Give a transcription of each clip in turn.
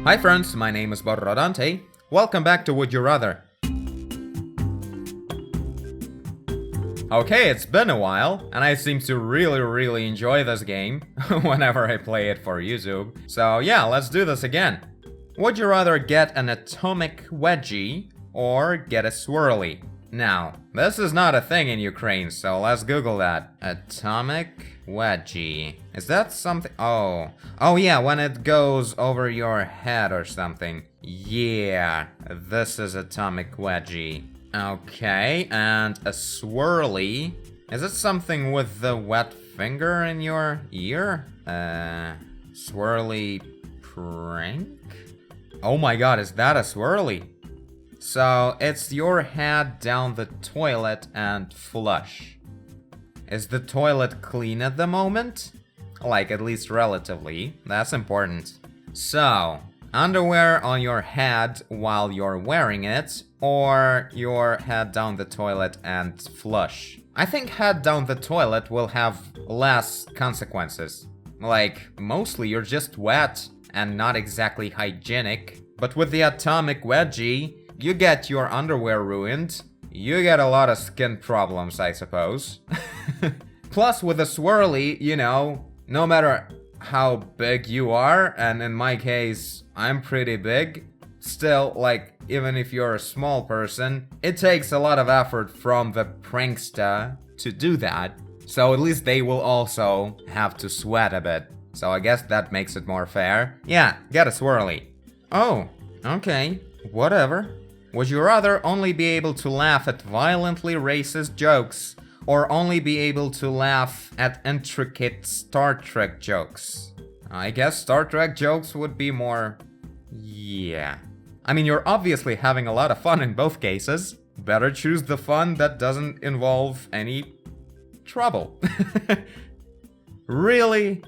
Hi friends, my name is Borrodante. Welcome back to Would You Rather. Okay, it's been a while, and I seem to really enjoy this game whenever I play it for YouTube. So yeah, let's do this again. Would you rather get an atomic wedgie or get a swirly? Now, this is not a thing in Ukraine, so let's Google that. Atomic wedgie. Is that something? Oh yeah, when it goes over your head or something. Yeah, this is atomic wedgie. Okay, and a swirly. Is it something with the wet finger in your ear? Swirly prank? Oh my god, is that a swirly? So, it's your head down the toilet and flush. Is the toilet clean at the moment? Like, at least relatively. That's important. So, underwear on your head while you're wearing it, or your head down the toilet and flush? I think head down the toilet will have less consequences. Like, mostly you're just wet and not exactly hygienic. But with the atomic wedgie, you get your underwear ruined. You get a lot of skin problems, I suppose. Plus, with a swirly, you know, no matter how big you are, and in my case, I'm pretty big, still, like, even if you're a small person, it takes a lot of effort from the prankster to do that. So at least they will also have to sweat a bit. So I guess that makes it more fair. Yeah, get a swirly. Oh, okay, whatever. Would you rather only be able to laugh at violently racist jokes, or only be able to laugh at intricate Star Trek jokes? I guess Star Trek jokes would be more... yeah. I mean, you're obviously having a lot of fun in both cases. Better choose the fun that doesn't involve any trouble. Really?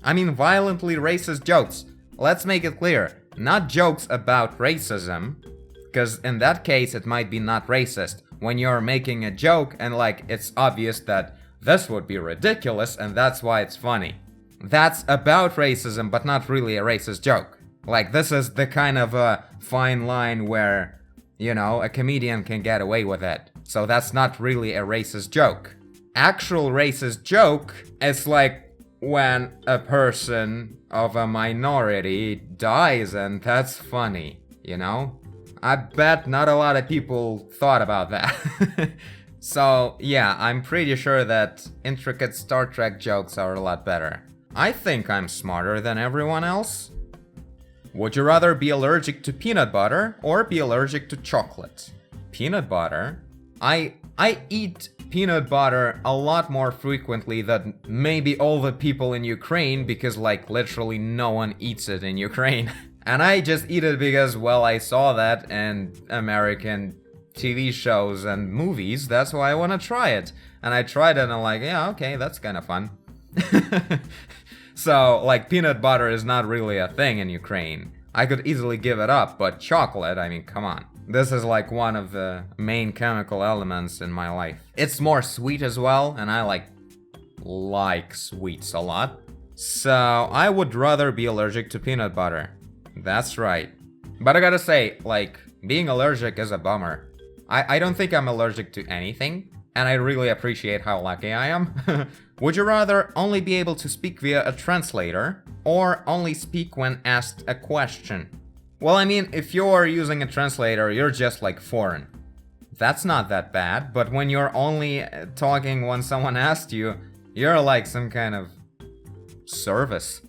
I mean, violently racist jokes. Let's make it clear. Not jokes about racism. Because in that case, it might be not racist. When you're making a joke and like, it's obvious that this would be ridiculous and that's why it's funny. That's about racism, but not really a racist joke. Like, this is the kind of a fine line where, you know, a comedian can get away with it. So that's not really a racist joke. Actual racist joke is like when a person of a minority dies and that's funny, you know? I bet not a lot of people thought about that. So, yeah, I'm pretty sure that intricate Star Trek jokes are a lot better. I think I'm smarter than everyone else. Would you rather be allergic to peanut butter or be allergic to chocolate? Peanut butter? I eat peanut butter a lot more frequently than maybe all the people in Ukraine, because like literally no one eats it in Ukraine. And I just eat it because, well, I saw that in American TV shows and movies. That's why I want to try it. And I tried it and I'm like, yeah, okay, that's kind of fun. So, like, peanut butter is not really a thing in Ukraine. I could easily give it up, but chocolate, I mean, come on. This is like one of the main chemical elements in my life. It's more sweet as well, and I like sweets a lot. So, I would rather be allergic to peanut butter. That's right. But I gotta say, like, being allergic is a bummer. I don't think I'm allergic to anything, and I really appreciate how lucky I am. Would you rather only be able to speak via a translator, or only speak when asked a question? Well, I mean, if you're using a translator, you're just like foreign. That's not that bad, but when you're only talking when someone asks you, you're like some kind of service.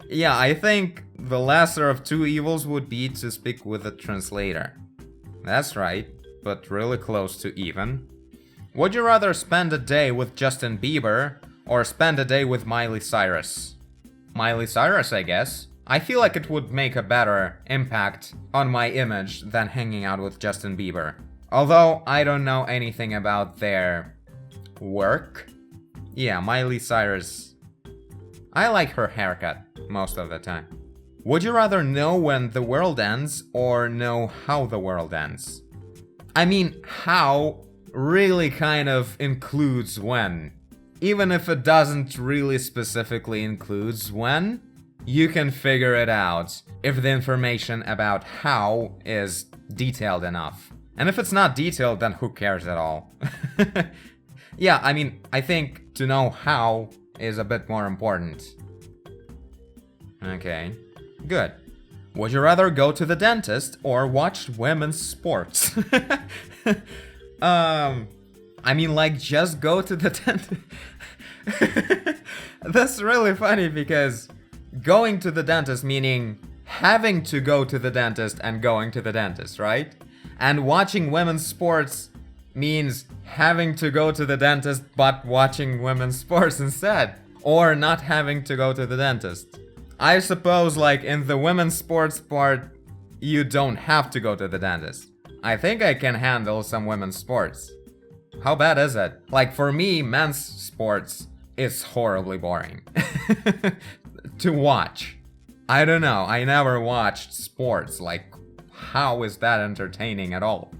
Yeah, I think the lesser of two evils would be to speak with a translator. That's right, but really close to even. Would you rather spend a day with Justin Bieber or spend a day with Miley Cyrus? Miley Cyrus, I guess. I feel like it would make a better impact on my image than hanging out with Justin Bieber. Although I don't know anything about their work. Yeah, Miley Cyrus. I like her haircut most of the time. Would you rather know when the world ends or know how the world ends? I mean, how really kind of includes when. Even if it doesn't really specifically includes when, you can figure it out if the information about how is detailed enough. And if it's not detailed, then who cares at all? Yeah, I mean, I think to know how is a bit more important. Okay, good. Would you rather go to the dentist or watch women's sports? I mean, like, just go to the dentist. That's really funny because going to the dentist meaning having to go to the dentist and going to the dentist, right? And watching women's sports means having to go to the dentist but watching women's sports instead. Or not having to go to the dentist. I suppose, like, in the women's sports part, you don't have to go to the dentist. I think I can handle some women's sports. How bad is it? Like, for me, men's sports is horribly boring to watch. I don't know, I never watched sports. Like, how is that entertaining at all?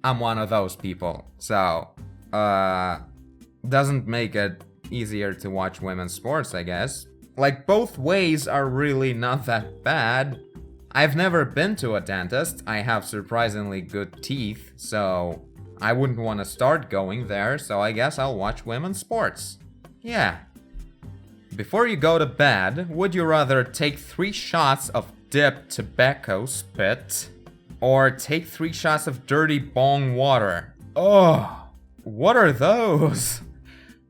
I'm one of those people, so doesn't make it easier to watch women's sports, I guess. Like, both ways are really not that bad. I've never been to a dentist. I have surprisingly good teeth, so I wouldn't want to start going there, so I guess I'll watch women's sports. Yeah. Before you go to bed, would you rather take 3 shots of dipped tobacco spit or take 3 shots of dirty bong water? Oh, what are those?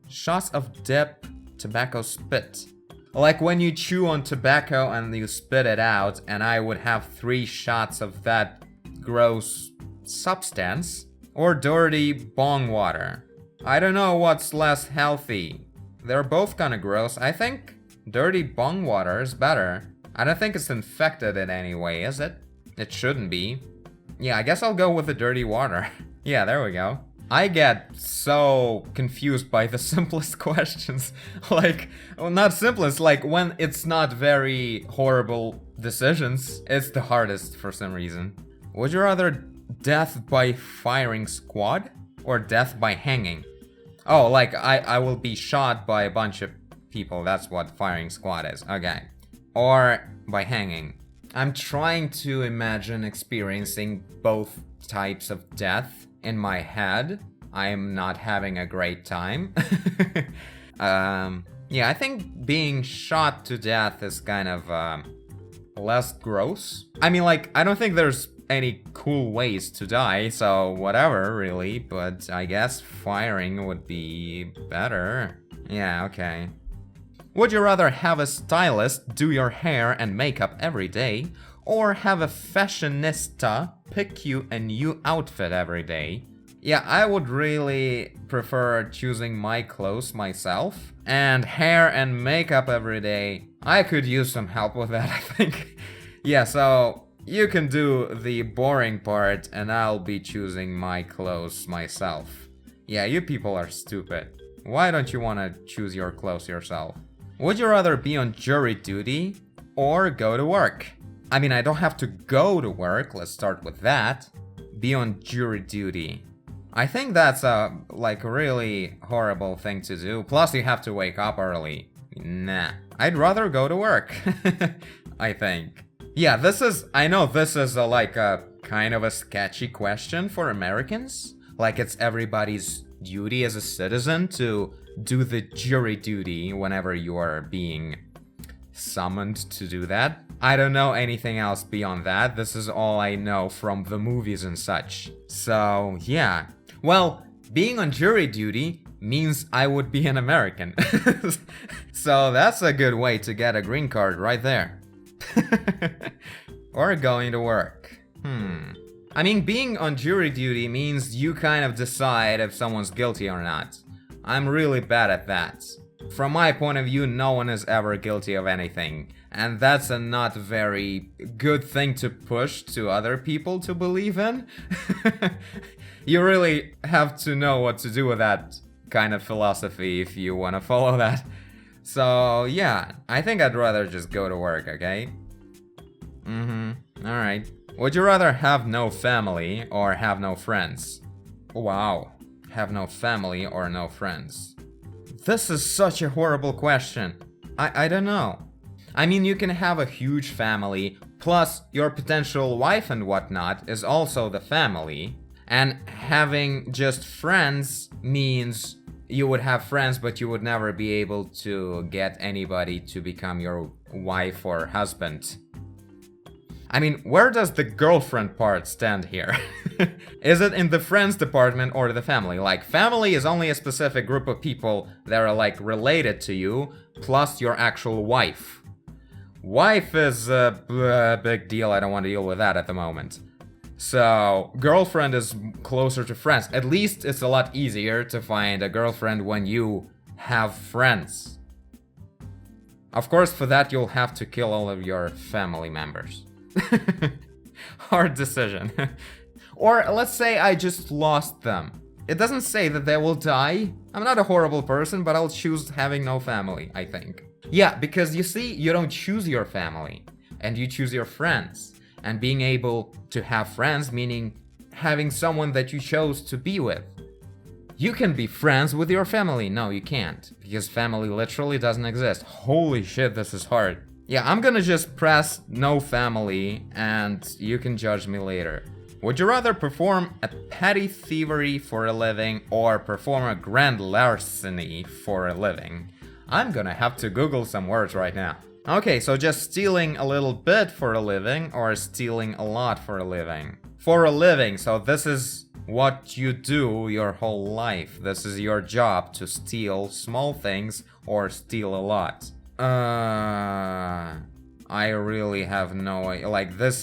Shots of dipped tobacco spit. Like when you chew on tobacco and you spit it out, and I would have 3 shots of that gross substance. Or dirty bong water. I don't know what's less healthy. They're both kinda gross. I think dirty bong water is better. I don't think it's infected in any way, is it? It shouldn't be. Yeah, I guess I'll go with the dirty water. Yeah, there we go. I get so confused by the simplest questions. Like, well, not simplest, like when it's not very horrible decisions, it's the hardest for some reason. Would you rather death by firing squad or death by hanging? Oh, like I will be shot by a bunch of people, that's what firing squad is. Okay. Or by hanging. I'm trying to imagine experiencing both types of death in my head. I'm not having a great time. Yeah, I think being shot to death is kind of less gross. I mean, like, I don't think there's any cool ways to die, so whatever, really, but I guess firing would be better. Yeah, okay. Would you rather have a stylist do your hair and makeup every day, or have a fashionista pick you a new outfit every day? Yeah, I would really prefer choosing my clothes myself, and hair and makeup every day. I could use some help with that, I think. Yeah, so you can do the boring part, and I'll be choosing my clothes myself. Yeah, you people are stupid. Why don't you want to choose your clothes yourself? Would you rather be on jury duty or go to work? I mean, I don't have to go to work, let's start with that. Be on jury duty. I think that's a, like, really horrible thing to do. Plus, you have to wake up early. Nah, I'd rather go to work. I think. Yeah, I know this is like a kind of a sketchy question for Americans. Like, it's everybody's duty as a citizen to do the jury duty whenever you are being summoned to do that. I don't know anything else beyond that. This is all I know from the movies and such. So, yeah. Well, being on jury duty means I would be an American. So that's a good way to get a green card right there. Or going to work. I mean, being on jury duty means you kind of decide if someone's guilty or not. I'm really bad at that. From my point of view, no one is ever guilty of anything. And that's a not very good thing to push to other people to believe in. You really have to know what to do with that kind of philosophy if you want to follow that. So, yeah, I think I'd rather just go to work, okay? Alright. Would you rather have no family or have no friends? Wow. Have no family or no friends. This is such a horrible question. I don't know. I mean, you can have a huge family, plus your potential wife and whatnot is also the family. And having just friends means you would have friends, but you would never be able to get anybody to become your wife or husband. I mean, where does the girlfriend part stand here? Is it in the friends department or the family? Like, family is only a specific group of people that are like related to you, plus your actual wife. Wife is a big deal, I don't want to deal with that at the moment. So, girlfriend is closer to friends. At least it's a lot easier to find a girlfriend when you have friends. Of course, for that you'll have to kill all of your family members. Hard decision. Or let's say I just lost them. It doesn't say that they will die. I'm not a horrible person, but I'll choose having no family, I think. Yeah, because you see, you don't choose your family, and you choose your friends. And being able to have friends, meaning having someone that you chose to be with. You can be friends with your family. No, you can't, because family literally doesn't exist. Holy shit, this is hard. Yeah, I'm gonna just press no family, and you can judge me later. Would you rather perform a petty thievery for a living or perform a grand larceny for a living? I'm gonna have to Google some words right now. Okay, so just stealing a little bit for a living or stealing a lot for a living? For a living, so this is what you do your whole life. This is your job, to steal small things or steal a lot. I really have no idea. Like, this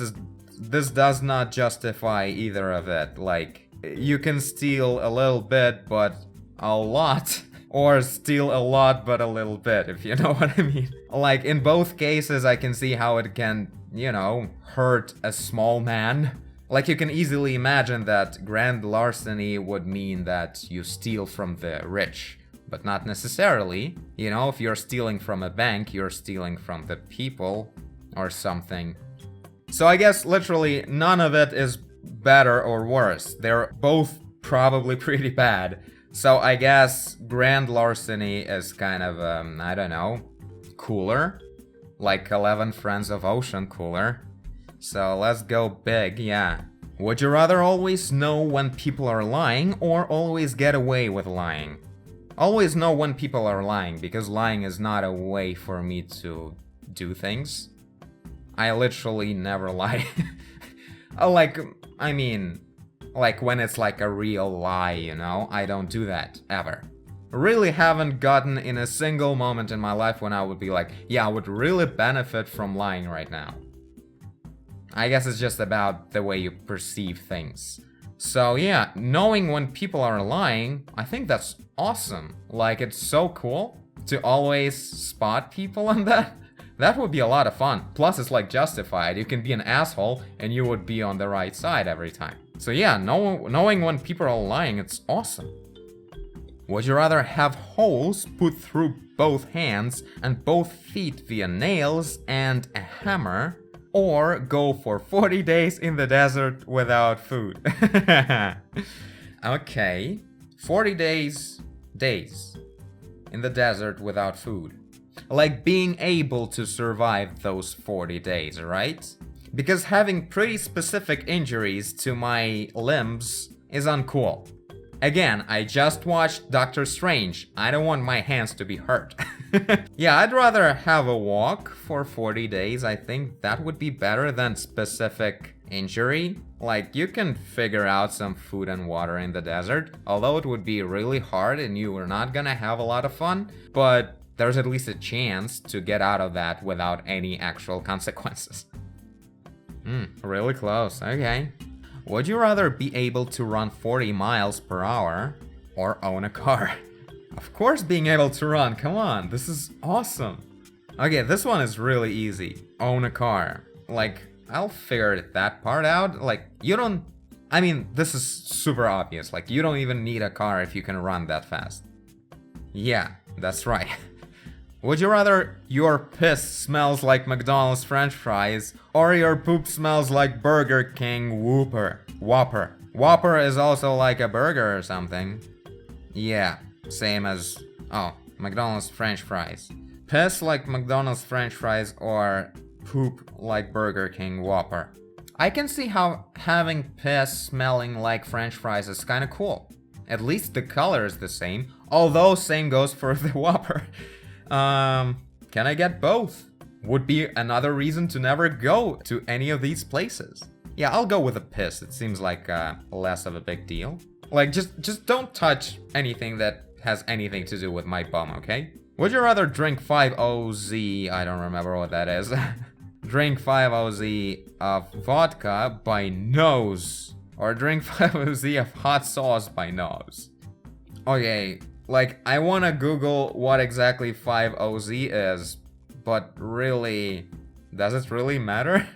does not justify either of it. Like, you can steal a little bit, but a lot. Or steal a lot, but a little bit, if you know what I mean. Like, in both cases, I can see how it can, hurt a small man. Like, you can easily imagine that grand larceny would mean that you steal from the rich. But not necessarily. If you're stealing from a bank, you're stealing from the people or something. So I guess literally none of it is better or worse. They're both probably pretty bad. So I guess grand larceny is kind of, I don't know, cooler. Like 11 Friends of Ocean cooler. So let's go big, yeah. Would you rather always know when people are lying or always get away with lying? Always know when people are lying, because lying is not a way for me to do things. I literally never lie. Like when it's like a real lie, I don't do that, ever. Really haven't gotten in a single moment in my life when I would be like, yeah, I would really benefit from lying right now. I guess it's just about the way you perceive things. So yeah, knowing when people are lying, I think that's awesome. Like, it's so cool to always spot people on that. That would be a lot of fun. Plus, it's like justified. You can be an asshole and you would be on the right side every time. So yeah, knowing when people are lying, it's awesome. Would you rather have holes put through both hands and both feet via nails and a hammer, or go for 40 days in the desert without food? Okay, 40 days in the desert without food. Like, being able to survive those 40 days, right? Because having pretty specific injuries to my limbs is uncool. Again, I just watched Doctor Strange. I don't want my hands to be hurt. Yeah, I'd rather have a walk for 40 days. I think that would be better than specific injury. Like, you can figure out some food and water in the desert, although it would be really hard and you are not gonna have a lot of fun, but there's at least a chance to get out of that without any actual consequences. Really close, okay. Would you rather be able to run 40 miles per hour or own a car? Of course being able to run, come on, this is awesome. Okay, this one is really easy. Own a car. Like, I'll figure that part out. Like, this is super obvious. Like, you don't even need a car if you can run that fast. Yeah, that's right. Would you rather your piss smells like McDonald's French fries or your poop smells like Burger King Whopper? Whopper is also like a burger or something. Yeah, same as, McDonald's French fries. Piss like McDonald's French fries or poop like Burger King Whopper? I can see how having piss smelling like French fries is kinda cool. At least the color is the same, although same goes for the Whopper. Can I get both? Would be another reason to never go to any of these places. Yeah, I'll go with the piss. It seems like less of a big deal. Like, just don't touch anything that has anything to do with my bum, okay? Would you rather drink 5OZ, I don't remember what that is, drink 5OZ of vodka by nose, or drink 5OZ of hot sauce by nose? Okay, like, I wanna Google what exactly 5OZ is, but really, does it really matter?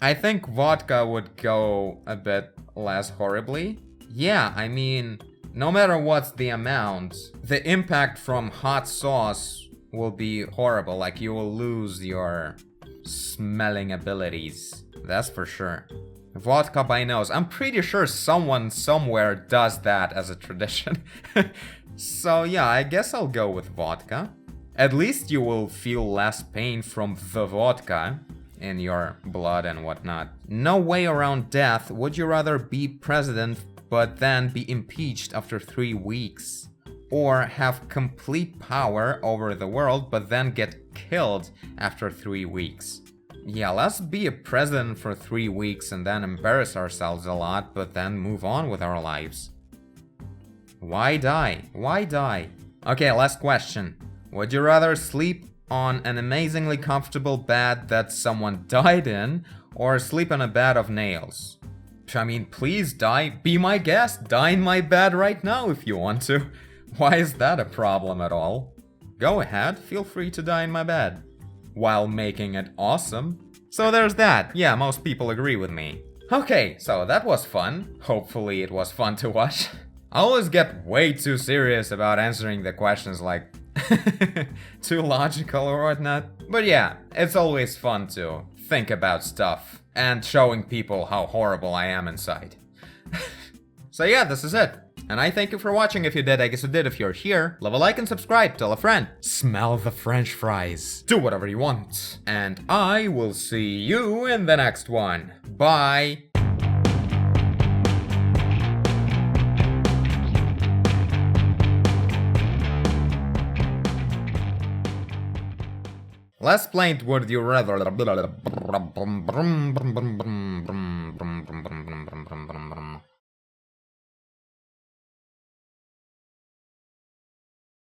I think vodka would go a bit less horribly. Yeah, I mean, no matter what's the amount, the impact from hot sauce will be horrible. Like, you will lose your smelling abilities. That's for sure. Vodka by nose. I'm pretty sure someone somewhere does that as a tradition. So yeah, I guess I'll go with vodka. At least you will feel less pain from the vodka in your blood and whatnot. No way around death. Would you rather be president but then be impeached after 3 weeks? Or have complete power over the world but then get killed after 3 weeks? Yeah, let's be a president for 3 weeks and then embarrass ourselves a lot but then move on with our lives. Why die? Why die? Okay, last question. Would you rather sleep on an amazingly comfortable bed that someone died in, or sleep in a bed of nails? I mean, please die. Be my guest. Die in my bed right now if you want to. Why is that a problem at all? Go ahead, feel free to die in my bed. While making it awesome. So there's that. Yeah, most people agree with me. Okay, so that was fun. Hopefully it was fun to watch. I always get way too serious about answering the questions, like too logical or whatnot. But yeah, it's always fun to think about stuff and showing people how horrible I am inside. So yeah, this is it. And I thank you for watching. If you did, I guess you did. If you're here, leave a like and subscribe, tell a friend. Smell the French fries. Do whatever you want. And I will see you in the next one. Bye. Let's play it. Would you rather?